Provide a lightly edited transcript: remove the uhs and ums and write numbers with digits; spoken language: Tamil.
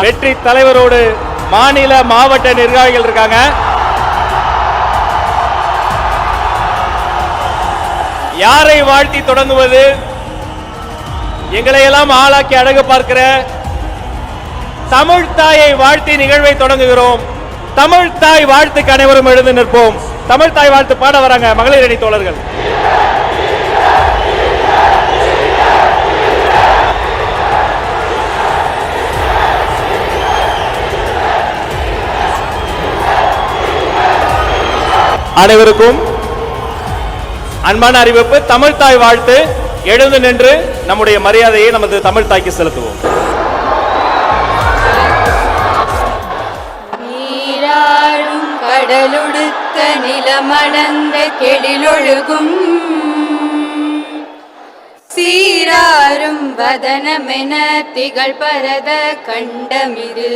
வெற்றி தலைவரோடு மாநில மாவட்ட நிர்வாகிகள் இருக்காங்க. யாரை வாழ்த்தி தொடங்குவது? எங்களை எல்லாம் ஆளாக்கி அழகு பார்க்கிற தமிழ் தாயை வாழ்த்தி நிகழ்வை தொடங்குகிறோம். தமிழ் தாய் வாழ்த்துக்கு அனைவரும் எழுந்து நிற்போம். தமிழ் தாய் வாழ்த்து பாட வராங்க மகளிர் அணி தோழர்கள். அனைவருக்கும் அன்பான அறிவிப்பு. தமிழ் தாய் வாழ்த்து. எழுந்து நின்று நம்முடைய மரியாதையை நமது தமிழ் தாய்க்கு செலுத்துவோம். நீராடும் கடலுடுத்த நிலமடந்த கெடிலொழுகும் சீராரும் வதனமென திகழ் பரத கண்டமிரு